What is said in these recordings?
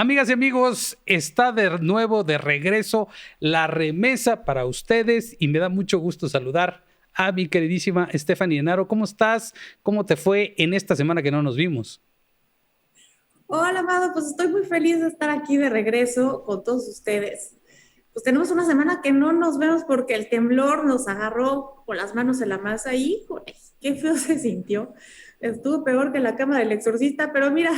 Amigas y amigos, está de nuevo de regreso la remesa para ustedes y me da mucho gusto saludar a mi queridísima Stephanie Enaro. ¿Cómo estás? ¿Cómo te fue en esta semana que no nos vimos? Hola, Amado, pues estoy muy feliz de estar aquí de regreso con todos ustedes. Pues tenemos una semana que no nos vemos porque el temblor nos agarró con las manos en la masa y, híjole, qué feo se sintió. Estuvo peor que la cama del exorcista, pero mira,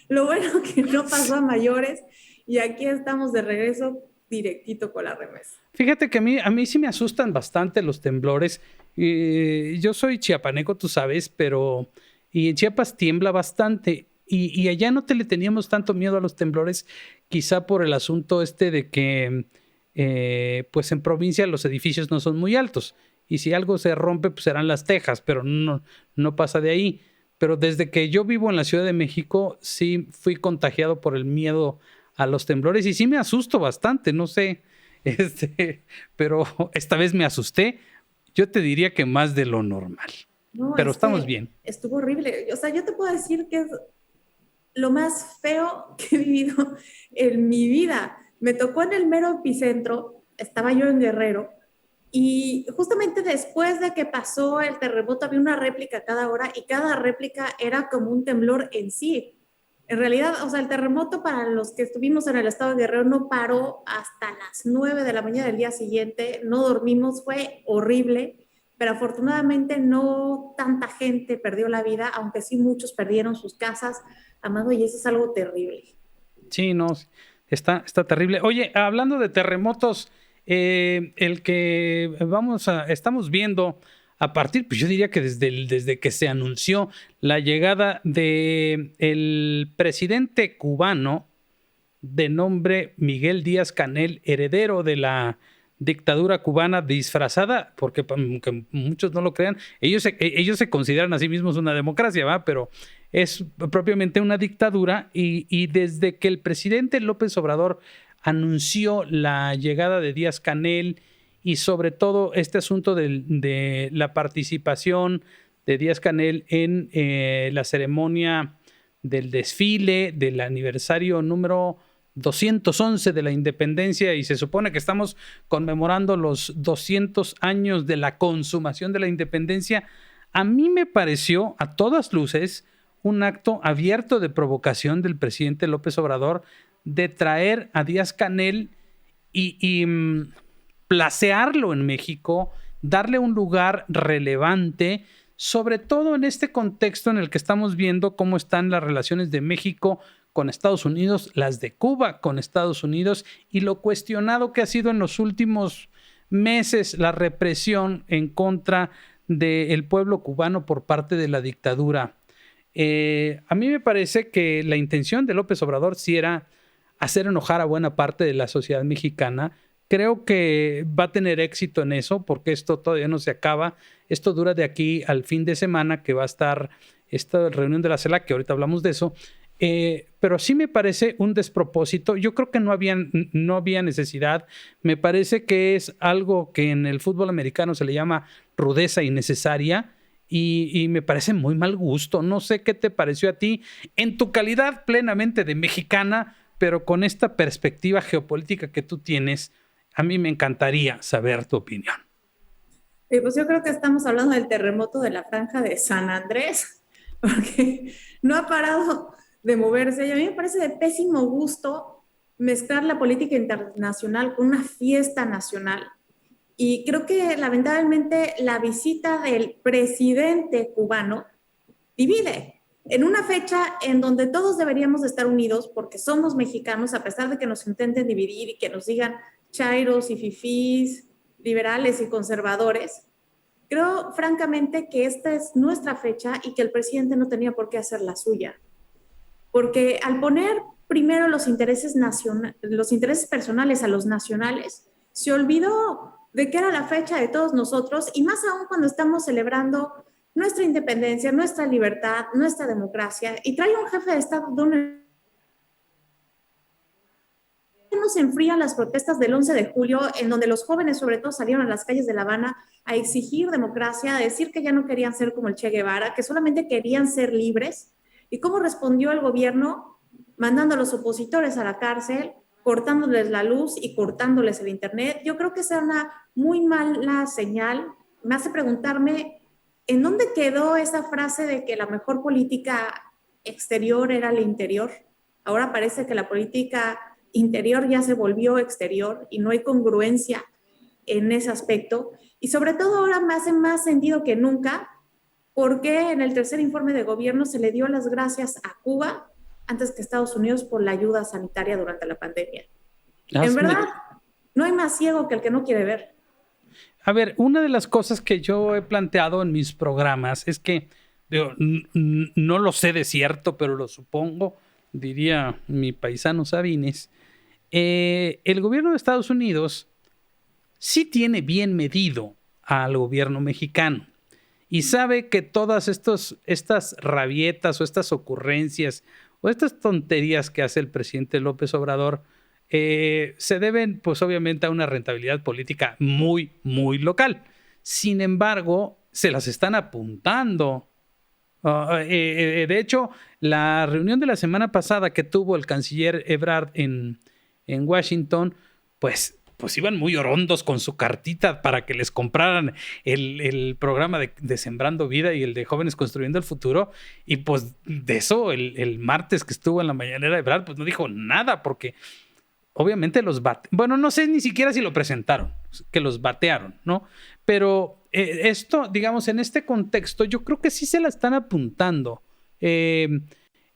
lo bueno que no pasó a mayores y aquí estamos de regreso directito con la remesa. Fíjate que a mí sí me asustan bastante los temblores. Yo soy chiapaneco, tú sabes, pero y en Chiapas tiembla bastante. Y allá no te le teníamos tanto miedo a los temblores, quizá por el asunto este de que, pues en provincia los edificios no son muy altos. Y si algo se rompe, pues serán las tejas, pero no pasa de ahí. Pero desde que yo vivo en la Ciudad de México, sí fui contagiado por el miedo a los temblores y sí me asusto bastante, no sé. Pero esta vez me asusté. Yo te diría que más de lo normal. No, Pero es estamos que bien. estuvo horrible. O sea, yo te puedo decir que es lo más feo que he vivido en mi vida. Me tocó en el mero epicentro, estaba yo en Guerrero, y justamente después de que pasó el terremoto había una réplica cada hora y cada réplica era como un temblor en sí. En realidad, o sea, el terremoto para los que estuvimos en el estado de Guerrero no paró hasta las 9 de la mañana del día siguiente, no dormimos, fue horrible, pero afortunadamente no tanta gente perdió la vida, aunque sí muchos perdieron sus casas, Amado, y eso es algo terrible. Sí, no, está terrible. Oye, hablando de terremotos, el que estamos viendo a partir, pues yo diría que desde que se anunció la llegada de el presidente cubano de nombre Miguel Díaz Canel, heredero de la dictadura cubana disfrazada, porque aunque muchos no lo crean, ellos se consideran a sí mismos una democracia, ¿va? Pero es propiamente una dictadura y desde que el presidente López Obrador anunció la llegada de Díaz Canel y sobre todo este asunto de la participación de Díaz Canel en la ceremonia del desfile del aniversario número 211 de la independencia y se supone que estamos conmemorando los 200 años de la consumación de la independencia, a mí me pareció a todas luces un acto abierto de provocación del presidente López Obrador de traer a Díaz Canel y placearlo en México, darle un lugar relevante, sobre todo en este contexto en el que estamos viendo cómo están las relaciones de México con Estados Unidos, las de Cuba con Estados Unidos y lo cuestionado que ha sido en los últimos meses la represión en contra del pueblo cubano por parte de la dictadura. A mí me parece que la intención de López Obrador sí era hacer enojar a buena parte de la sociedad mexicana. Creo que va a tener éxito en eso porque esto todavía no se acaba. Esto dura de aquí al fin de semana que va a estar esta reunión de la CELAC, que ahorita hablamos de eso. Pero sí me parece un despropósito. Yo creo que no había necesidad. Me parece que es algo que en el fútbol americano se le llama rudeza innecesaria y me parece muy mal gusto. No sé qué te pareció a ti en tu calidad plenamente de mexicana, pero con esta perspectiva geopolítica que tú tienes, a mí me encantaría saber tu opinión. Pues yo creo que estamos hablando del terremoto de la franja de San Andrés, porque no ha parado de moverse. Y a mí me parece de pésimo gusto mezclar la política internacional con una fiesta nacional. Y creo que lamentablemente la visita del presidente cubano divide en una fecha en donde todos deberíamos de estar unidos porque somos mexicanos, a pesar de que nos intenten dividir y que nos digan chairos y fifís, liberales y conservadores. Creo francamente que esta es nuestra fecha y que el presidente no tenía por qué hacer la suya, porque al poner primero los intereses personales a los nacionales, se olvidó de que era la fecha de todos nosotros y más aún cuando estamos celebrando nuestra independencia, nuestra libertad, nuestra democracia y trae un jefe de Estado de una no se enfrían las protestas del 11 de julio, en donde los jóvenes sobre todo salieron a las calles de La Habana a exigir democracia, a decir que ya no querían ser como el Che Guevara, que solamente querían ser libres. ¿Y cómo respondió el gobierno? mandando a los opositores a la cárcel, cortándoles la luz y cortándoles el internet. Yo creo que esa es una muy mala señal. Me hace preguntarme, ¿en dónde quedó esa frase de que la mejor política exterior era la interior? Ahora parece que la política interior ya se volvió exterior y no hay congruencia en ese aspecto. Y sobre todo ahora me hace más sentido que nunca porque en el tercer informe de gobierno se le dio las gracias a Cuba antes que Estados Unidos por la ayuda sanitaria durante la pandemia. En verdad, no hay más ciego que el que no quiere ver. A ver, una de las cosas que yo he planteado en mis programas es que, digo, no lo sé de cierto, pero lo supongo, diría mi paisano Sabines, el gobierno de Estados Unidos sí tiene bien medido al gobierno mexicano y sabe que todas estas rabietas o estas ocurrencias o estas tonterías que hace el presidente López Obrador se deben, pues obviamente, a una rentabilidad política muy, muy local. Sin embargo, se las están apuntando. De hecho, la reunión de la semana pasada que tuvo el canciller Ebrard en Washington, pues iban muy orondos con su cartita para que les compraran el programa de Sembrando Vida y el de Jóvenes Construyendo el Futuro. Y pues de eso, el martes que estuvo en la mañanera de Ebrard, pues no dijo nada porque obviamente bueno, no sé ni siquiera si lo presentaron, que los batearon, ¿no? Pero esto, digamos, en este contexto, yo creo que sí se la están apuntando.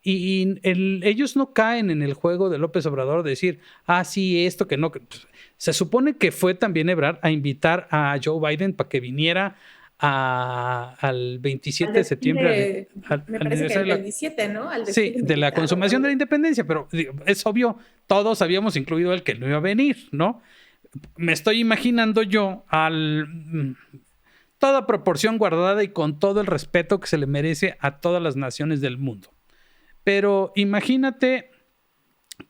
Ellos no caen en el juego de López Obrador de decir, sí, esto que no. Pues, se supone que fue también Ebrard a invitar a Joe Biden para que viniera al 27 de septiembre. Me parece que el 27, ¿no? Sí, de la consumación de la independencia, pero es obvio, todos habíamos incluido el que no iba a venir, ¿no? Me estoy imaginando yo toda proporción guardada y con todo el respeto que se le merece a todas las naciones del mundo. Pero imagínate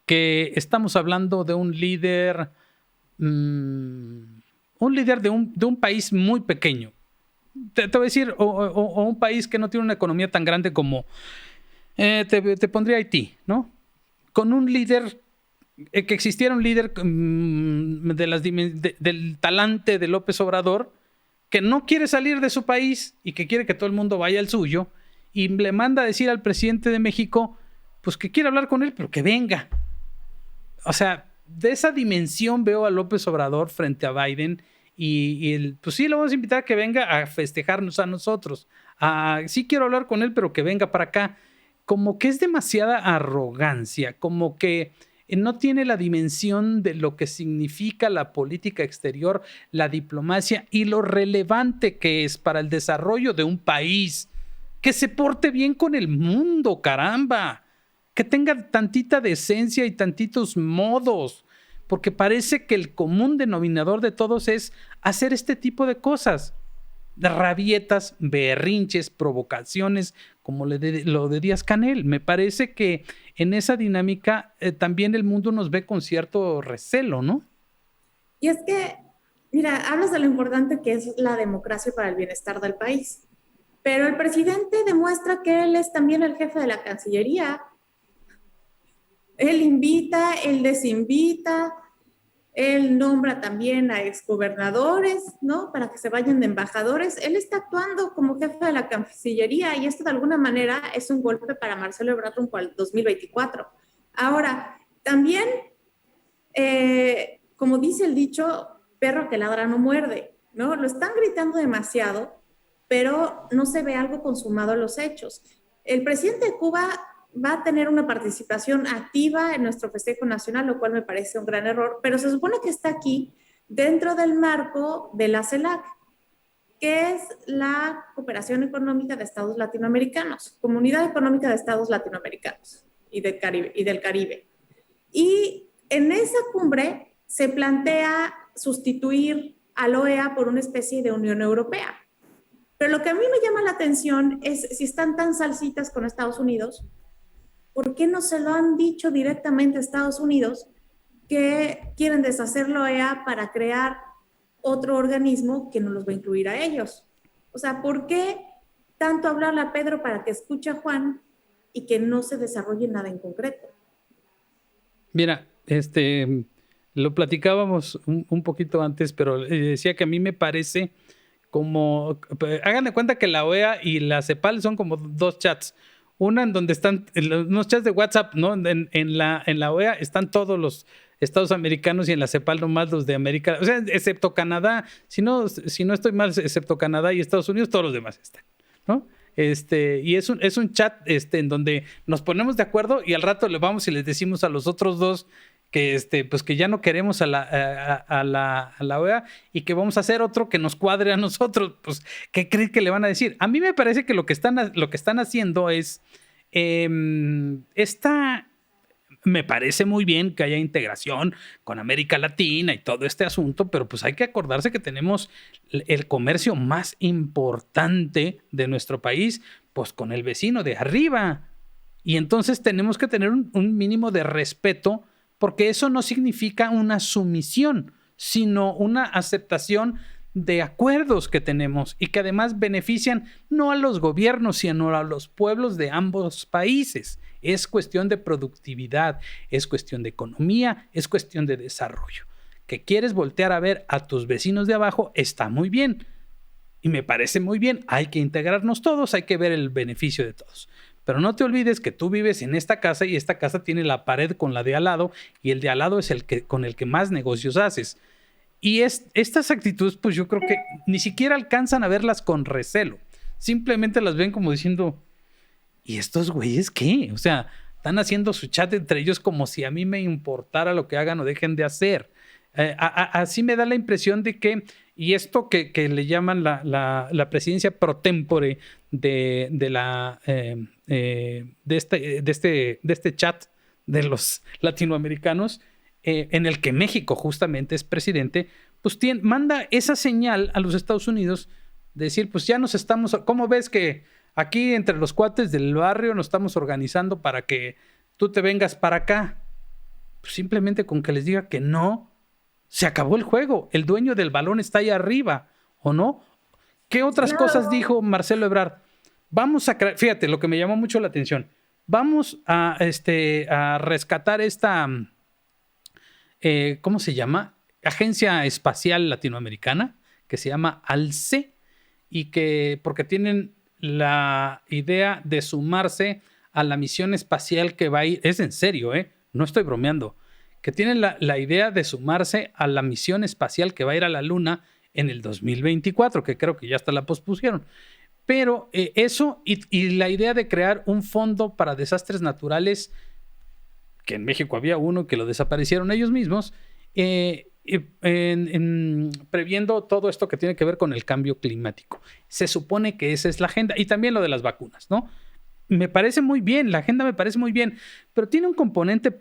que estamos hablando de un líder de un país muy pequeño. Te voy a decir, o un país que no tiene una economía tan grande como, te pondría Haití, ¿no? Con un líder, que existiera un líder del talante de López Obrador, que no quiere salir de su país y que quiere que todo el mundo vaya al suyo, y le manda a decir al presidente de México, pues que quiere hablar con él, pero que venga. O sea, de esa dimensión veo a López Obrador frente a Biden pues sí, lo vamos a invitar a que venga a festejarnos a nosotros. Sí quiero hablar con él, pero que venga para acá. Como que es demasiada arrogancia, como que no tiene la dimensión de lo que significa la política exterior, la diplomacia y lo relevante que es para el desarrollo de un país. Que se porte bien con el mundo, caramba. Que tenga tantita decencia y tantitos modos. Porque parece que el común denominador de todos es hacer este tipo de cosas. Rabietas, berrinches, provocaciones, como lo de Díaz-Canel. Me parece que en esa dinámica también el mundo nos ve con cierto recelo, ¿no? Y es que, mira, hablas de lo importante que es la democracia para el bienestar del país. Pero el presidente demuestra que él es también el jefe de la Cancillería. Él invita, él desinvita, él nombra también a exgobernadores, ¿no? Para que se vayan de embajadores. Él está actuando como jefe de la Cancillería y esto de alguna manera es un golpe para Marcelo Ebrard rumbo al 2024. Ahora, también, como dice el dicho, perro que ladra no muerde, ¿no? Lo están gritando demasiado, pero no se ve algo consumado en los hechos. El presidente de Cuba va a tener una participación activa en nuestro festejo nacional, lo cual me parece un gran error, pero se supone que está aquí dentro del marco de la CELAC, que es la Cooperación Económica de Estados Latinoamericanos, Comunidad Económica de Estados Latinoamericanos y del Caribe. Y en esa cumbre se plantea sustituir a la OEA por una especie de Unión Europea. Pero lo que a mí me llama la atención es si están tan salsitas con Estados Unidos, ¿por qué no se lo han dicho directamente a Estados Unidos que quieren deshacer la OEA para crear otro organismo que no los va a incluir a ellos? O sea, ¿por qué tanto hablarle a Pedro para que escuche a Juan y que no se desarrolle nada en concreto? Mira, lo platicábamos un poquito antes, pero decía que a mí me parece como, hagan de cuenta que la OEA y la CEPAL son como dos chats. Una en donde están unos chats de WhatsApp, ¿no? En la OEA están todos los estados americanos y en la CEPAL nomás los de América, o sea, excepto Canadá. Si no estoy mal, excepto Canadá y Estados Unidos, todos los demás están, ¿no? Y es un chat en donde nos ponemos de acuerdo y al rato le vamos y les decimos a los otros dos que, pues que ya no queremos a la OEA y que vamos a hacer otro que nos cuadre a nosotros. Pues, ¿qué creen que le van a decir? A mí me parece que lo que están haciendo es me parece muy bien que haya integración con América Latina y todo este asunto, pero pues hay que acordarse que tenemos el comercio más importante de nuestro país, pues con el vecino de arriba. Y entonces tenemos que tener un mínimo de respeto, porque eso no significa una sumisión, sino una aceptación de acuerdos que tenemos y que además benefician no a los gobiernos, sino a los pueblos de ambos países. Es cuestión de productividad, es cuestión de economía, es cuestión de desarrollo. Que quieres voltear a ver a tus vecinos de abajo, está muy bien. Y me parece muy bien, hay que integrarnos todos, hay que ver el beneficio de todos. Pero no te olvides que tú vives en esta casa y esta casa tiene la pared con la de al lado y el de al lado es con el que más negocios haces. Y estas actitudes, pues yo creo que ni siquiera alcanzan a verlas con recelo. Simplemente las ven como diciendo, ¿y estos güeyes qué? O sea, están haciendo su chat entre ellos como si a mí me importara lo que hagan o dejen de hacer. Así me da la impresión de que, y esto que le llaman la presidencia pro tempore de este chat de los latinoamericanos, en el que México justamente es presidente, pues manda esa señal a los Estados Unidos de decir, pues ya nos estamos, ¿cómo ves que aquí entre los cuates del barrio nos estamos organizando para que tú te vengas para acá? Pues simplemente con que les diga que no, se acabó el juego. El dueño del balón está ahí arriba, ¿o no? ¿Qué otras cosas dijo Marcelo Ebrard? Vamos a crear, fíjate, lo que me llamó mucho la atención. Vamos a rescatar esta, ¿cómo se llama? Agencia Espacial Latinoamericana, que se llama ALCE, y que, porque tienen la idea de sumarse a la misión espacial que va a ir, es en serio, no estoy bromeando, que tienen la idea de sumarse a la misión espacial que va a ir a la Luna en el 2024, que creo que ya hasta la pospusieron. Pero eso y la idea de crear un fondo para desastres naturales, que en México había uno que lo desaparecieron ellos mismos, previendo todo esto que tiene que ver con el cambio climático. Se supone que esa es la agenda, y también lo de las vacunas, ¿no? Me parece muy bien, la agenda me parece muy bien, pero tiene un componente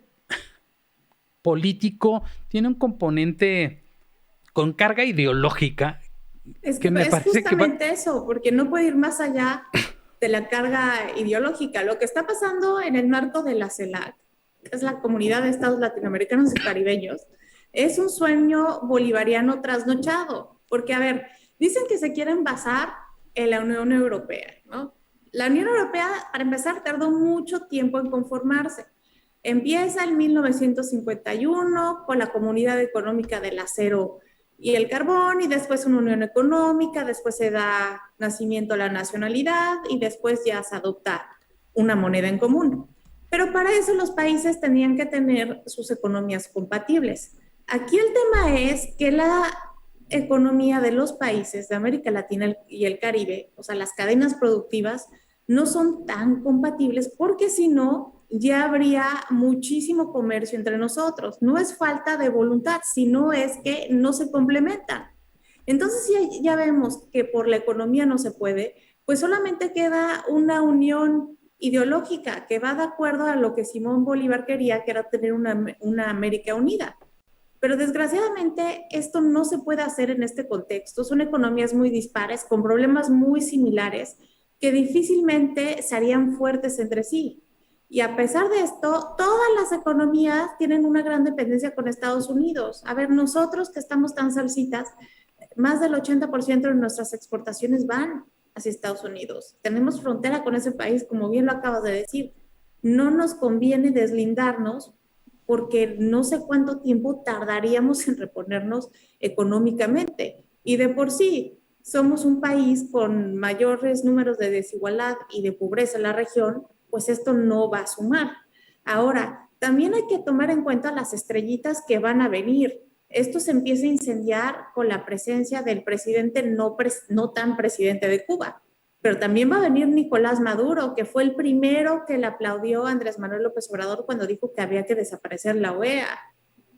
político, tiene un componente con carga ideológica. Es que me parece justamente eso, porque no puede ir más allá de la carga ideológica. Lo que está pasando en el marco de la CELAC, que es la Comunidad de Estados Latinoamericanos y Caribeños, es un sueño bolivariano trasnochado, porque, a ver, dicen que se quieren basar en la Unión Europea, ¿no? La Unión Europea, para empezar, tardó mucho tiempo en conformarse. Empieza en 1951 con la Comunidad Económica del Acero y el Carbón, y después una Unión Económica, después se da nacimiento a la nacionalidad y después ya se adopta una moneda en común. Pero para eso los países tenían que tener sus economías compatibles. Aquí el tema es que la economía de los países de América Latina y el Caribe, o sea, las cadenas productivas, no son tan compatibles porque si no, ya habría muchísimo comercio entre nosotros. No es falta de voluntad, sino es que no se complementan. Entonces ya vemos que por la economía no se puede, pues solamente queda una unión ideológica que va de acuerdo a lo que Simón Bolívar quería, que era tener una América unida. Pero desgraciadamente esto no se puede hacer en este contexto. Son economías muy dispares, con problemas muy similares, que difícilmente se harían fuertes entre sí. Y a pesar de esto, todas las economías tienen una gran dependencia con Estados Unidos. A ver, nosotros que estamos tan salsitas, más del 80% de nuestras exportaciones van hacia Estados Unidos. Tenemos frontera con ese país, como bien lo acabas de decir. No nos conviene deslindarnos porque no sé cuánto tiempo tardaríamos en reponernos económicamente. Y de por sí, somos un país con mayores números de desigualdad y de pobreza en la región, pues esto no va a sumar. Ahora, también hay que tomar en cuenta las estrellitas que van a venir. Esto se empieza a incendiar con la presencia del presidente no tan presidente de Cuba. Pero también va a venir Nicolás Maduro, que fue el primero que le aplaudió a Andrés Manuel López Obrador cuando dijo que había que desaparecer la OEA.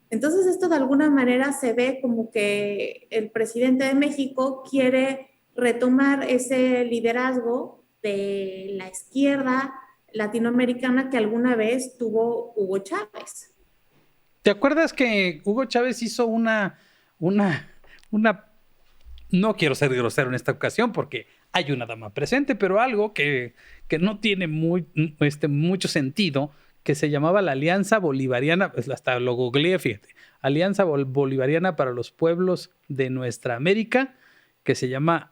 Entonces esto de alguna manera se ve como que el presidente de México quiere retomar ese liderazgo de la izquierda latinoamericana que alguna vez tuvo Hugo Chávez. ¿Te acuerdas que Hugo Chávez hizo una, no quiero ser grosero en esta ocasión porque hay una dama presente, pero algo que no tiene mucho sentido, que se llamaba la Alianza Bolivariana, pues hasta lo googleé, fíjate, Alianza Bolivariana para los Pueblos de Nuestra América, que se llama,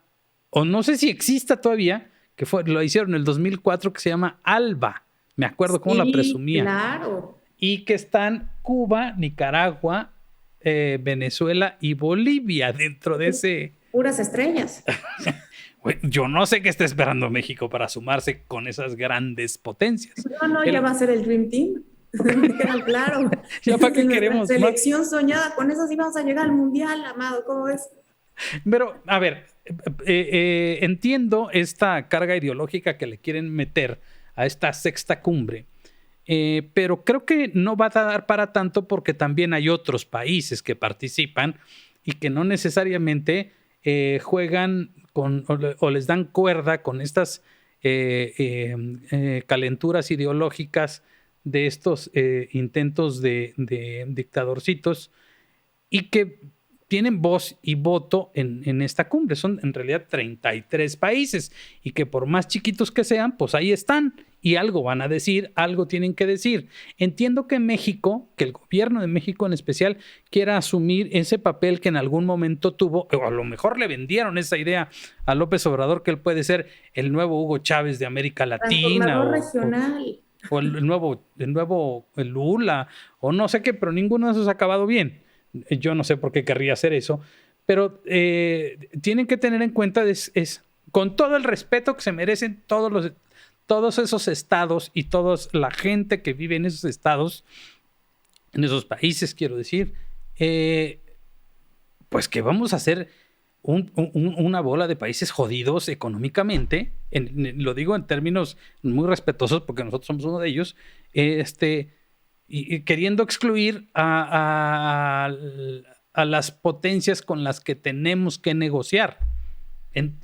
o no sé si exista todavía, lo hicieron en el 2004, que se llama ALBA, me acuerdo cómo la presumía. Claro. Y que están Cuba, Nicaragua, Venezuela y Bolivia dentro de ese... Puras estrellas. Yo no sé qué está esperando México para sumarse con esas grandes potencias. No, ya va a ser el Dream Team. Me queda claro. ¿Ya para qué queremos selección más? Soñada, con eso sí vamos a llegar al Mundial, Amado, ¿cómo ves? Pero, a ver, entiendo esta carga ideológica que le quieren meter a esta sexta cumbre, pero creo que no va a dar para tanto porque también hay otros países que participan y que no necesariamente juegan o les dan cuerda con estas calenturas ideológicas de estos intentos de dictadorcitos y que tienen voz y voto en esta cumbre. Son en realidad 33 países y que por más chiquitos que sean, pues ahí están y algo van a decir, algo tienen que decir. Entiendo que México, que el gobierno de México en especial, quiera asumir ese papel que en algún momento tuvo, o a lo mejor le vendieron esa idea a López Obrador, que él puede ser el nuevo Hugo Chávez de América Latina. Regional. O el nuevo Lula, o no sé qué, pero ninguno de esos ha acabado bien. Yo no sé por qué querría hacer eso, pero tienen que tener en cuenta, con todo el respeto que se merecen todos esos estados y toda la gente que vive en esos estados, en esos países, quiero decir, pues que vamos a hacer una bola de países jodidos económicamente, lo digo en términos muy respetuosos porque nosotros somos uno de ellos, y queriendo excluir a las potencias con las que tenemos que negociar.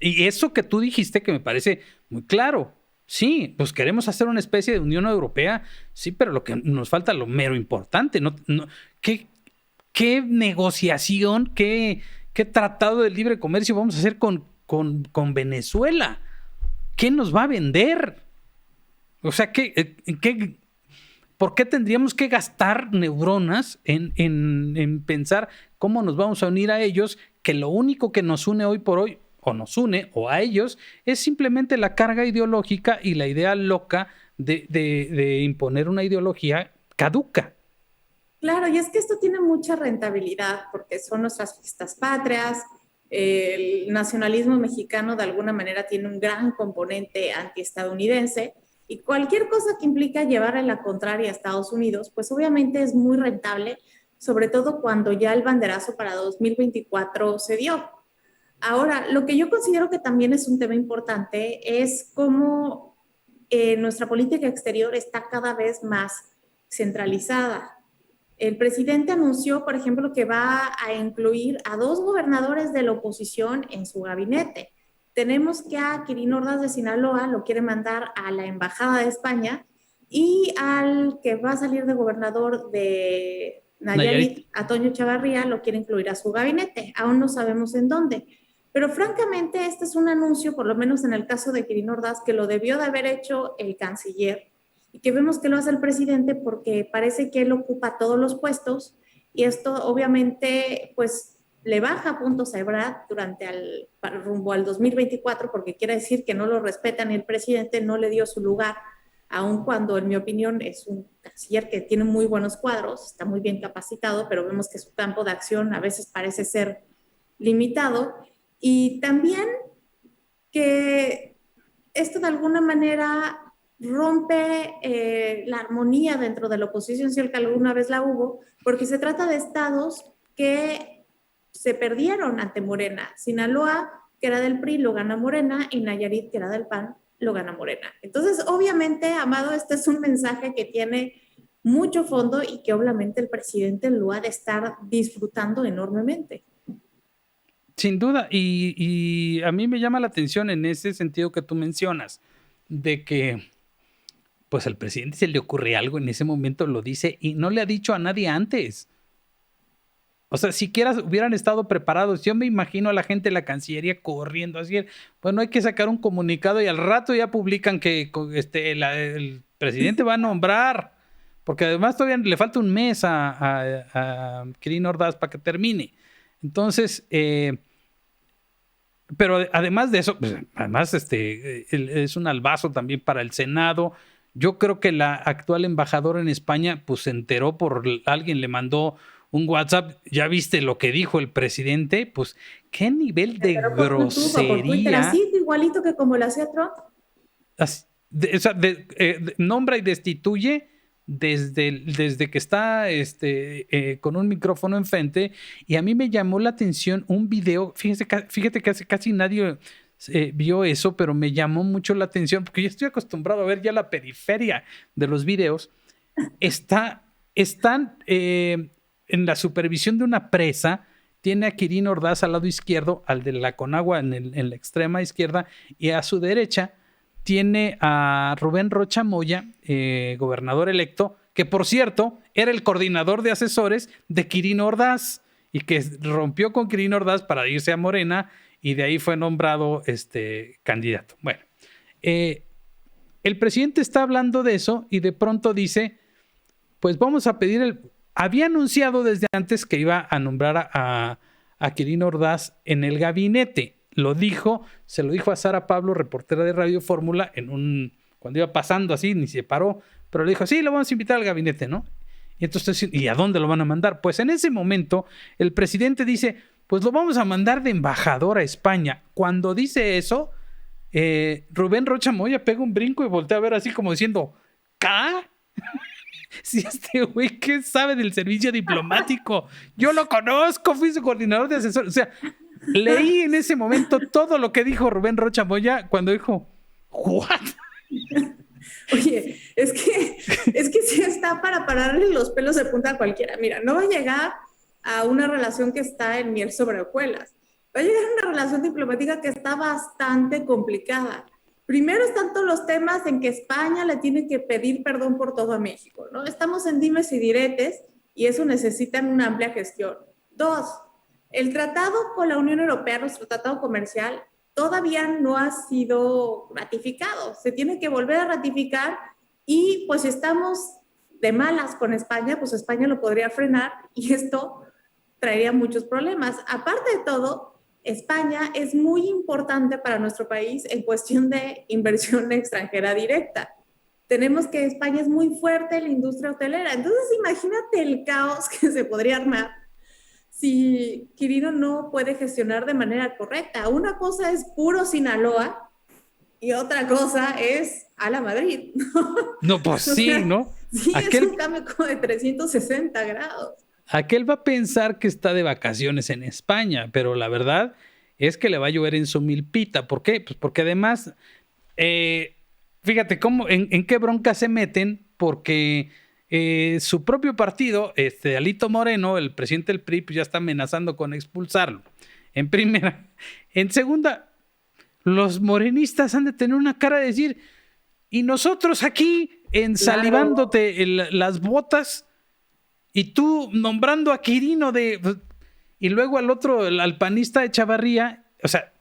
Y eso que tú dijiste que me parece muy claro. Sí, pues queremos hacer una especie de Unión Europea, sí, pero lo que nos falta, lo mero importante, ¿qué negociación, qué tratado de libre comercio vamos a hacer con Venezuela? ¿Qué nos va a vender? O sea, ¿por qué tendríamos que gastar neuronas en pensar cómo nos vamos a unir a ellos, que lo único que nos une hoy por hoy, o nos une, o a ellos, es simplemente la carga ideológica y la idea loca de imponer una ideología caduca? Claro, y es que esto tiene mucha rentabilidad porque son nuestras fiestas patrias. El nacionalismo mexicano de alguna manera tiene un gran componente antiestadounidense y cualquier cosa que implica llevarle la contraria a Estados Unidos, pues obviamente es muy rentable, sobre todo cuando ya el banderazo para 2024 se dio. Ahora, lo que yo considero que también es un tema importante es cómo nuestra política exterior está cada vez más centralizada. El presidente anunció, por ejemplo, que va a incluir a 2 gobernadores de la oposición en su gabinete. Tenemos que a Quirino Ordaz de Sinaloa lo quiere mandar a la Embajada de España y al que va a salir de gobernador de Nayarit, a Toño Chavarría, lo quiere incluir a su gabinete. Aún no sabemos en dónde. Pero francamente, este es un anuncio, por lo menos en el caso de Quirino Ordaz, que lo debió de haber hecho el canciller y que vemos que lo hace el presidente porque parece que él ocupa todos los puestos y esto obviamente pues le baja puntos a Ebrard rumbo al 2024 porque quiere decir que no lo respetan y el presidente no le dio su lugar aun cuando en mi opinión es un canciller que tiene muy buenos cuadros, está muy bien capacitado, pero vemos que su campo de acción a veces parece ser limitado. Y también que esto de alguna manera rompe la armonía dentro de la oposición, si el que alguna vez la hubo, porque se trata de estados que se perdieron ante Morena. Sinaloa, que era del PRI, lo gana Morena, y Nayarit, que era del PAN, lo gana Morena. Entonces, obviamente, Amado, este es un mensaje que tiene mucho fondo y que obviamente el presidente lo ha de estar disfrutando enormemente. Sin duda, y a mí me llama la atención en ese sentido que tú mencionas, de que pues al presidente se le ocurre algo en ese momento, lo dice y no le ha dicho a nadie antes. O sea, siquiera hubieran estado preparados. Yo me imagino a la gente de la Cancillería corriendo así. Bueno, hay que sacar un comunicado y al rato ya publican que el presidente va a nombrar. Porque además todavía le falta un mes a Quirino Ordaz para que termine. Entonces, pero además de eso, pues, además es un albazo también para el Senado. Yo creo que la actual embajadora en España pues se enteró alguien le mandó un WhatsApp, ya viste lo que dijo el presidente, pues qué nivel de grosería. Por Twitter, así igualito que como lo hacía Trump. Nombra y destituye desde que está con un micrófono enfrente, y a mí me llamó la atención un video, fíjate que casi nadie vio eso, pero me llamó mucho la atención porque yo estoy acostumbrado a ver ya la periferia de los videos. Están en la supervisión de una presa, tiene a Quirino Ordaz al lado izquierdo, al de la Conagua en la extrema izquierda, y a su derecha tiene a Rubén Rocha Moya, gobernador electo, que por cierto era el coordinador de asesores de Quirino Ordaz y que rompió con Quirino Ordaz para irse a Morena y de ahí fue nombrado candidato. Bueno, el presidente está hablando de eso y de pronto dice, pues vamos a pedir había anunciado desde antes que iba a nombrar a Quirino Ordaz en el gabinete. Se lo dijo a Sara Pablo, reportera de Radio Fórmula, cuando iba pasando así, ni se paró, pero le dijo, sí, lo vamos a invitar al gabinete, ¿no? Y entonces, ¿y a dónde lo van a mandar? Pues en ese momento, el presidente dice, pues lo vamos a mandar de embajador a España. Cuando dice eso, Rubén Rocha Moya pega un brinco y voltea a ver así como diciendo, ¿ca? Si este güey, ¿qué sabe del servicio diplomático? Yo lo conozco, fui su coordinador de asesor. O sea, leí en ese momento todo lo que dijo Rubén Rocha Moya cuando dijo, ¿what? Oye, es que sí está para pararle los pelos de punta a cualquiera. Mira, no va a llegar a una relación que está en miel sobre hojuelas. Va a llegar a una relación diplomática que está bastante complicada. Primero están todos los temas en que España le tiene que pedir perdón por todo a México, ¿no? Estamos en dimes y diretes y eso necesita una amplia gestión. 2, el tratado con la Unión Europea, nuestro tratado comercial, todavía no ha sido ratificado. Se tiene que volver a ratificar y pues estamos de malas con España, pues España lo podría frenar y esto traería muchos problemas. Aparte de todo, España es muy importante para nuestro país en cuestión de inversión extranjera directa. Tenemos que España es muy fuerte en la industria hotelera. Entonces, imagínate el caos que se podría armar si Quirino no puede gestionar de manera correcta. Una cosa es puro Sinaloa y otra cosa es a la Madrid, ¿no? No, pues sí, ¿no? Sí, es un cambio como de 360 grados. Aquel va a pensar que está de vacaciones en España, pero la verdad es que le va a llover en su milpita. ¿Por qué? Pues porque además, fíjate en qué bronca se meten, porque su propio partido, Alito Moreno, el presidente del PRI, pues ya está amenazando con expulsarlo. En primera. En segunda, los morenistas han de tener una cara de decir, y nosotros aquí ensalivándote las botas, y tú nombrando a Quirino y luego al panista Echavarría. O sea,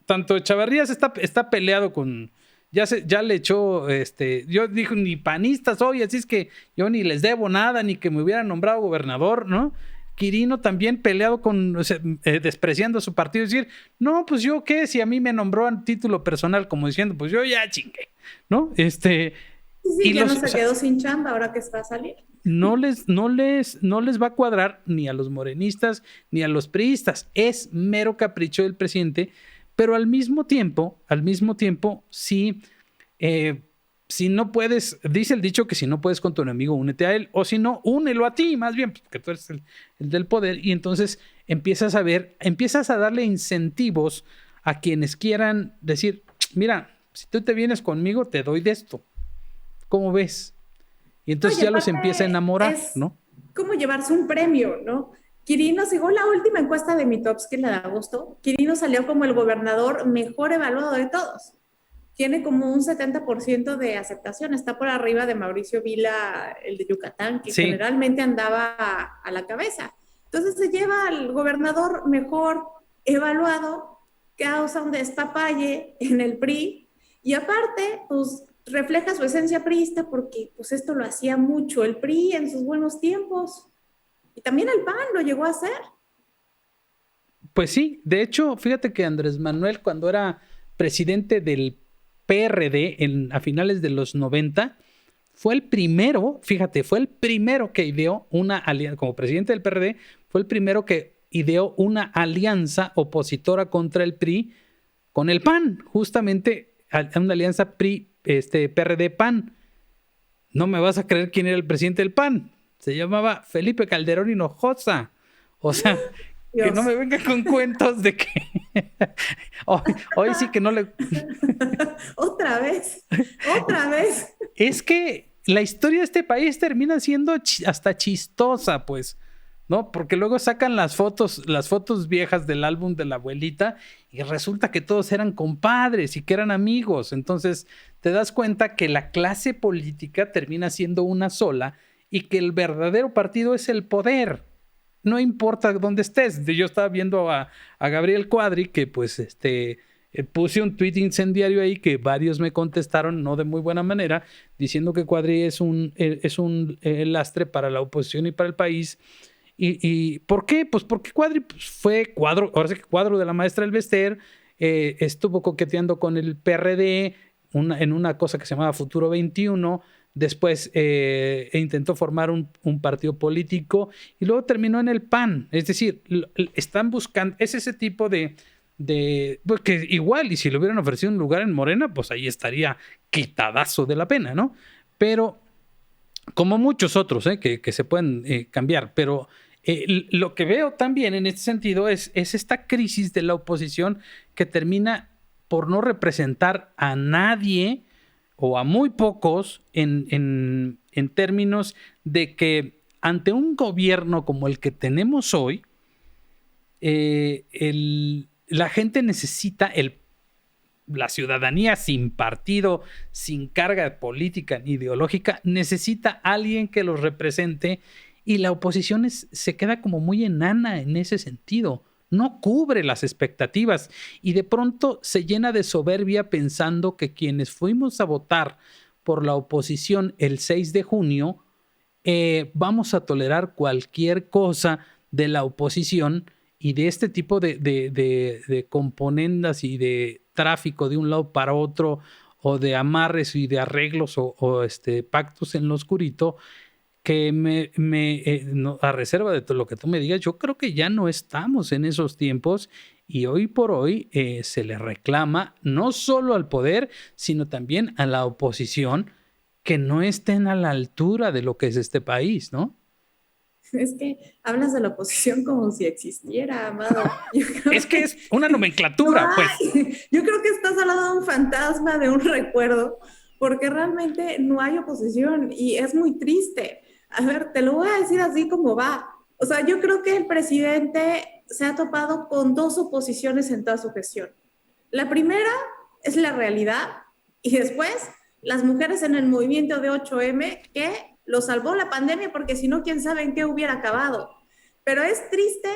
tanto Echavarría está peleado con, ya le echó, yo dijo, ni panista soy, así es que yo ni les debo nada, ni que me hubieran nombrado gobernador, ¿no? Quirino también peleado con, despreciando a su partido, decir, no, pues yo qué, si a mí me nombró a título personal, como diciendo, pues yo ya chingué, ¿no? Sí, Y sí, ya no o se sea, quedó sin chamba ahora que va a salir. no les va a cuadrar ni a los morenistas ni a los priistas. Es mero capricho del presidente, pero al mismo tiempo, sí, eh, si no puedes, dice el dicho que si no puedes con tu enemigo, únete a él, o si no, únelo a ti, más bien, porque tú eres el del poder, y entonces empiezas a darle incentivos a quienes quieran decir, mira, si tú te vienes conmigo, te doy de esto. ¿Cómo ves? Y No, entonces y ya los empieza a aparte enamorar, es ¿no? como llevarse un premio, ¿no? Quirino, según la última encuesta de Mitofsky, la de agosto, Quirino salió como el gobernador mejor evaluado de todos. Tiene como un 70% de aceptación, está por arriba de Mauricio Vila, el de Yucatán, que Sí, generalmente andaba a la cabeza. Entonces se lleva al gobernador mejor evaluado, causa un despapalle en el PRI y aparte, pues refleja su esencia priista porque pues esto lo hacía mucho el PRI en sus buenos tiempos y también el PAN lo llegó a hacer. pues sí. De hecho, fíjate que Andrés Manuel, cuando era presidente del PRD a finales de los 90, fue el primero, fíjate, fue el primero que ideó una alianza, como presidente del PRD, fue el primero que ideó una alianza opositora contra el PRI con el PAN, justamente una alianza PRD-PAN. No me vas a creer quién era el presidente del PAN. Se llamaba Felipe Calderón Hinojosa. O sea, que no Dios. me venga con cuentos de que hoy sí que no le... Otra vez, otra vez. Es que la historia de este país termina siendo hasta chistosa, pues, ¿no? Porque luego sacan las fotos viejas del álbum de la abuelita y resulta que todos eran compadres y que eran amigos. Entonces te das cuenta que la clase política termina siendo una sola y que el verdadero partido es el poder. No importa dónde estés. Yo estaba viendo a Gabriel Cuadri, que pues puse un tweet incendiario ahí que varios me contestaron, no de muy buena manera, diciendo que Cuadri es un lastre para la oposición y para el país. ¿Y por qué? Pues porque Cuadri pues, fue cuadro, ahora sí que cuadro de la maestra Elvester, estuvo coqueteando con el PRD en una cosa que se llamaba Futuro 21. Después intentó formar un partido político y luego terminó en el PAN. Es decir, están buscando, es ese tipo pues que igual, y si le hubieran ofrecido un lugar en Morena, pues ahí estaría quitadazo de la pena, ¿no? Pero como muchos otros que se pueden cambiar, pero lo que veo también en este sentido es esta crisis de la oposición que termina por no representar a nadie o a muy pocos en términos de que ante un gobierno como el que tenemos hoy, la gente necesita la ciudadanía sin partido, sin carga política ni ideológica, necesita alguien que los represente y la oposición se queda como muy enana en ese sentido. No cubre las expectativas y de pronto se llena de soberbia pensando que quienes fuimos a votar por la oposición el 6 de junio vamos a tolerar cualquier cosa de la oposición y de este tipo de componendas y de tráfico de un lado para otro o de amarres y de arreglos o pactos en lo oscurito que a reserva de todo lo que tú me digas, yo creo que ya no estamos en esos tiempos y hoy por hoy se le reclama no solo al poder, sino también a la oposición que no estén a la altura de lo que es este país, ¿no? Es que hablas de la oposición como si existiera, Amado. Yo Es creo que que es una no nomenclatura, pues. hay. Yo creo que estás hablando de un fantasma, de un recuerdo, porque realmente no hay oposición y es muy triste. A ver, te lo voy a decir así como va. O sea, yo creo que el presidente se ha topado con dos oposiciones en toda su gestión. La primera es la realidad y después las mujeres en el movimiento de 8M que lo salvó la pandemia porque si no, quién sabe en qué hubiera acabado. Pero es triste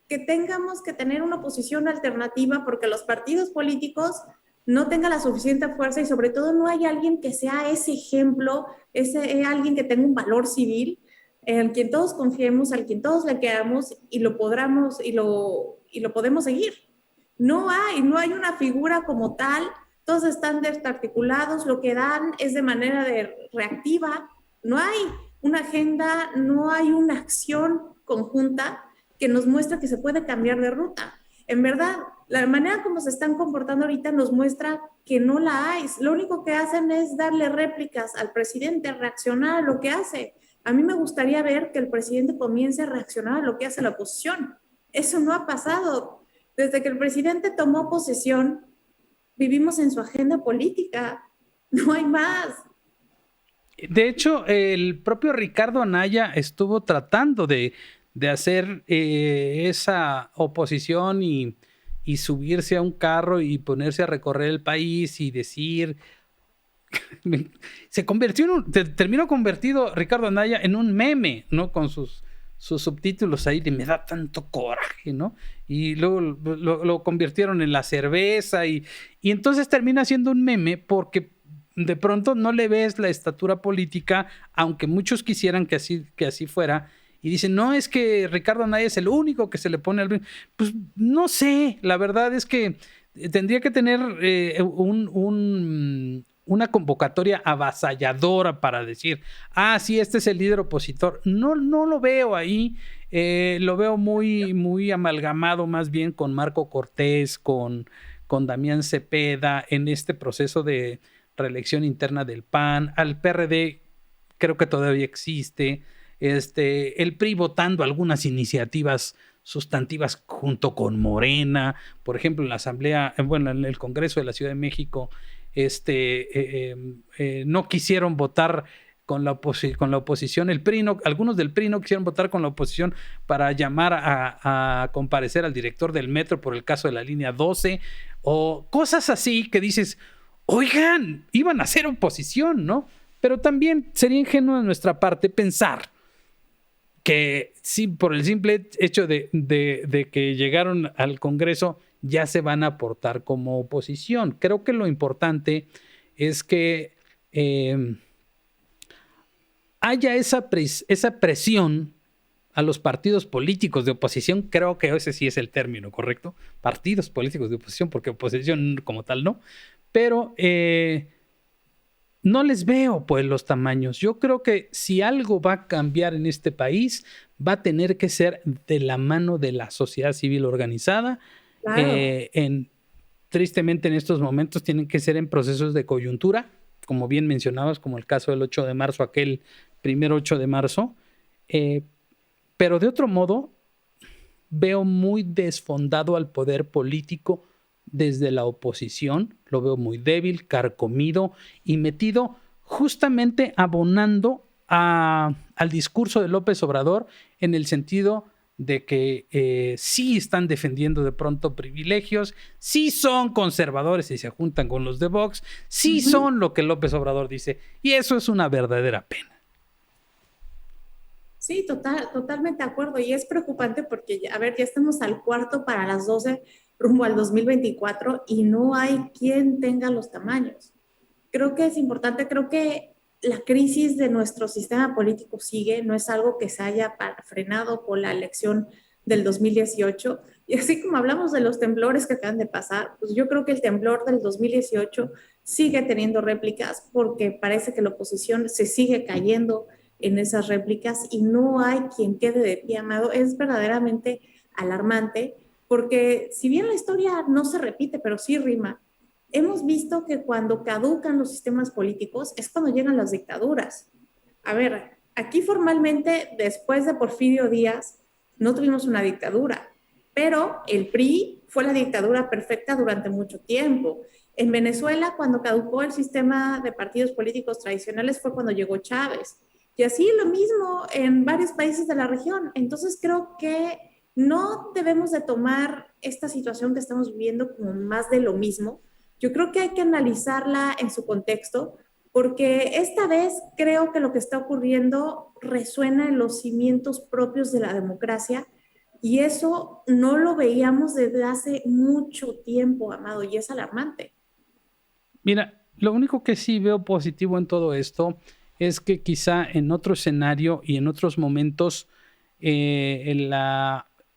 que tengamos que tener una oposición alternativa porque los partidos políticos no tengan la suficiente fuerza y sobre todo no hay alguien que sea ese ejemplo, alguien que tenga un valor civil en quien todos confiemos, al quien todos le quedamos y lo podamos y lo podemos seguir. No hay una figura como tal todos están desarticulados, lo que dan es de manera reactiva, no hay una agenda, no hay una acción conjunta que nos muestra que se puede cambiar de ruta. En verdad, la manera como se están comportando ahorita nos muestra que no la hay. Lo único que hacen es darle réplicas al presidente, reaccionar a lo que hace. A mí me gustaría ver que el presidente comience a reaccionar a lo que hace la oposición. Eso no ha pasado. Desde que el presidente tomó posesión, vivimos en su agenda política. No hay más. De hecho, el propio Ricardo Anaya estuvo tratando de hacer esa oposición y subirse a un carro y ponerse a recorrer el país y decir... terminó convertido Ricardo Anaya en un meme, ¿no? Con sus subtítulos ahí de me da tanto coraje, ¿no? Y luego lo convirtieron en la cerveza y entonces termina siendo un meme porque de pronto no le ves la estatura política, aunque muchos quisieran que así fuera, y dicen, no, es que Ricardo Anaya es el único que se le pone al... Pues no sé, la verdad es que tendría que tener una convocatoria avasalladora para decir, sí, este es el líder opositor. No lo veo ahí, lo veo muy amalgamado más bien con Marco Cortés, con Damián Cepeda, en este proceso de reelección interna del PAN. Al PRD creo que todavía existe, el PRI votando algunas iniciativas sustantivas junto con Morena, por ejemplo en la asamblea, en el Congreso de la Ciudad de México, no quisieron votar con la oposición, el PRI algunos del PRI no quisieron votar con la oposición para llamar a comparecer al director del metro por el caso de la línea 12, o cosas así que dices, oigan, iban a hacer oposición, ¿no? Pero también sería ingenuo de nuestra parte pensar que sí, por el simple hecho de que llegaron al Congreso ya se van a portar como oposición. Creo que lo importante es que haya esa presión a los partidos políticos de oposición. Creo que ese sí es el término correcto, partidos políticos de oposición, porque oposición como tal no, pero no les veo pues los tamaños. Yo creo que si algo va a cambiar en este país, va a tener que ser de la mano de la sociedad civil organizada. Claro. Tristemente en estos momentos tienen que ser en procesos de coyuntura, como bien mencionabas, como el caso del 8 de marzo, aquel primer 8 de marzo. Pero de otro modo, veo muy desfondado al poder político desde la oposición. Lo veo muy débil, carcomido y metido justamente abonando al discurso de López Obrador, en el sentido de que sí están defendiendo de pronto privilegios, sí son conservadores y se juntan con los de Vox, sí son lo que López Obrador dice, y eso es una verdadera pena. Sí, totalmente de acuerdo, y es preocupante porque, ya estamos al cuarto para las 12 rumbo al 2024 y no hay quien tenga los tamaños. Creo que es importante, creo que la crisis de nuestro sistema político sigue, no es algo que se haya frenado por la elección del 2018. Y así como hablamos de los temblores que acaban de pasar, pues yo creo que el temblor del 2018 sigue teniendo réplicas porque parece que la oposición se sigue cayendo en esas réplicas y no hay quien quede de pie, Amado. Es verdaderamente alarmante porque si bien la historia no se repite, pero sí rima, hemos visto que cuando caducan los sistemas políticos es cuando llegan las dictaduras. A ver, aquí formalmente, después de Porfirio Díaz, no tuvimos una dictadura, pero el PRI fue la dictadura perfecta durante mucho tiempo. En Venezuela, cuando caducó el sistema de partidos políticos tradicionales, fue cuando llegó Chávez. Y así lo mismo en varios países de la región. Entonces creo que no debemos de tomar esta situación que estamos viviendo como más de lo mismo. Yo creo que hay que analizarla en su contexto, porque esta vez creo que lo que está ocurriendo resuena en los cimientos propios de la democracia y eso no lo veíamos desde hace mucho tiempo, Amado, y es alarmante. Mira, lo único que sí veo positivo en todo esto es que quizá en otro escenario y en otros momentos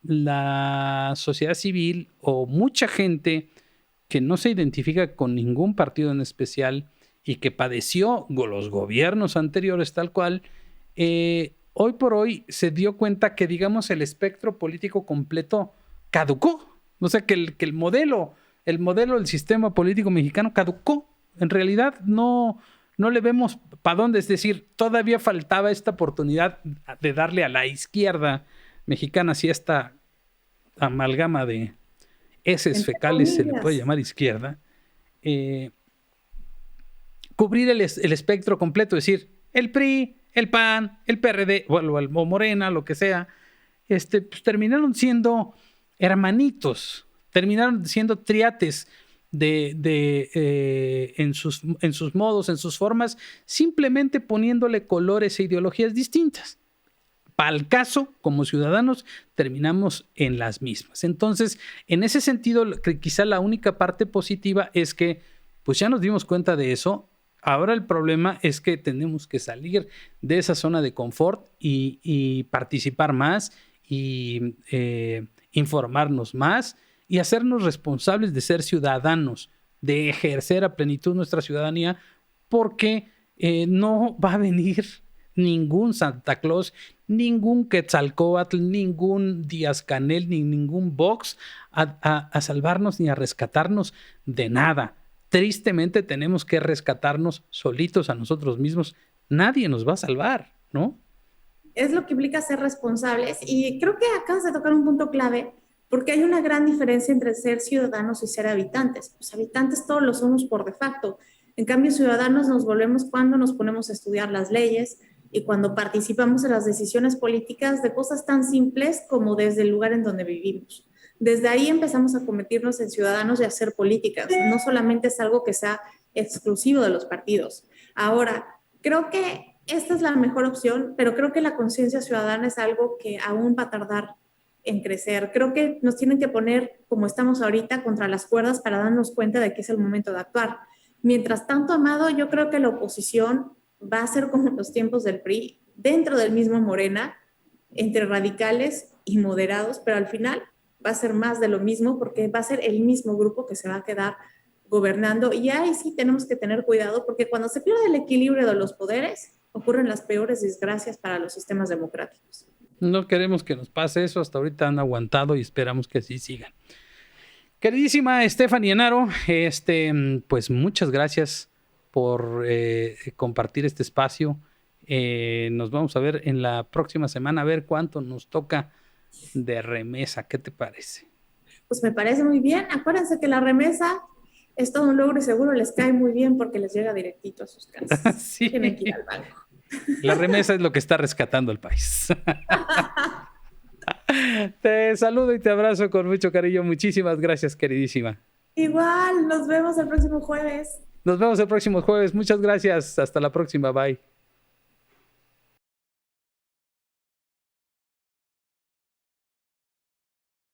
la sociedad civil o mucha gente que no se identifica con ningún partido en especial y que padeció los gobiernos anteriores tal cual, hoy por hoy se dio cuenta que, digamos, el espectro político completo caducó. O sea, que el modelo del sistema político mexicano caducó. En realidad no le vemos para dónde. Es decir, todavía faltaba esta oportunidad de darle a la izquierda mexicana, si esta amalgama de heces fecales se le puede llamar izquierda, cubrir el espectro completo, es decir, el PRI, el PAN, el PRD o Morena, lo que sea, pues terminaron siendo hermanitos, terminaron siendo triates en sus modos, en sus formas, simplemente poniéndole colores e ideologías distintas. Para el caso, como ciudadanos, terminamos en las mismas. Entonces, en ese sentido, quizá la única parte positiva es que pues ya nos dimos cuenta de eso. Ahora el problema es que tenemos que salir de esa zona de confort y participar más y informarnos más y hacernos responsables de ser ciudadanos, de ejercer a plenitud nuestra ciudadanía, porque no va a venir ningún Santa Claus, ningún Quetzalcóatl, ningún Díaz-Canel, ni ningún Vox a salvarnos ni a rescatarnos de nada. Tristemente tenemos que rescatarnos solitos a nosotros mismos. Nadie nos va a salvar, ¿no? Es lo que implica ser responsables, y creo que acabas de tocar un punto clave, porque hay una gran diferencia entre ser ciudadanos y ser habitantes. Los habitantes todos lo somos por de facto. En cambio, ciudadanos nos volvemos cuando nos ponemos a estudiar las leyes y cuando participamos en las decisiones políticas de cosas tan simples como desde el lugar en donde vivimos. Desde ahí empezamos a convertirnos en ciudadanos y a hacer políticas. No solamente es algo que sea exclusivo de los partidos. Ahora, creo que esta es la mejor opción, pero creo que la conciencia ciudadana es algo que aún va a tardar en crecer. Creo que nos tienen que poner, como estamos ahorita, contra las cuerdas para darnos cuenta de que es el momento de actuar. Mientras tanto, Amado, yo creo que la oposición va a ser como en los tiempos del PRI, dentro del mismo Morena, entre radicales y moderados, pero al final va a ser más de lo mismo, porque va a ser el mismo grupo que se va a quedar gobernando. Y ahí sí tenemos que tener cuidado, porque cuando se pierde el equilibrio de los poderes, ocurren las peores desgracias para los sistemas democráticos. No queremos que nos pase eso. Hasta ahorita han aguantado y esperamos que así sigan. Queridísima Stephanie Enaro, pues muchas gracias por compartir este espacio. Nos vamos a ver en la próxima semana, a ver cuánto nos toca de remesa. ¿Qué te parece? Pues me parece muy bien. Acuérdense que la remesa es todo un logro y seguro les cae muy bien porque les llega directito a sus casas. Sí. Tienen que ir al banco. La remesa es lo que está rescatando al país. Te saludo y te abrazo con mucho cariño. Muchísimas gracias, queridísima. Igual, nos vemos el próximo jueves. Nos vemos el próximo jueves. Muchas gracias. Hasta la próxima. Bye.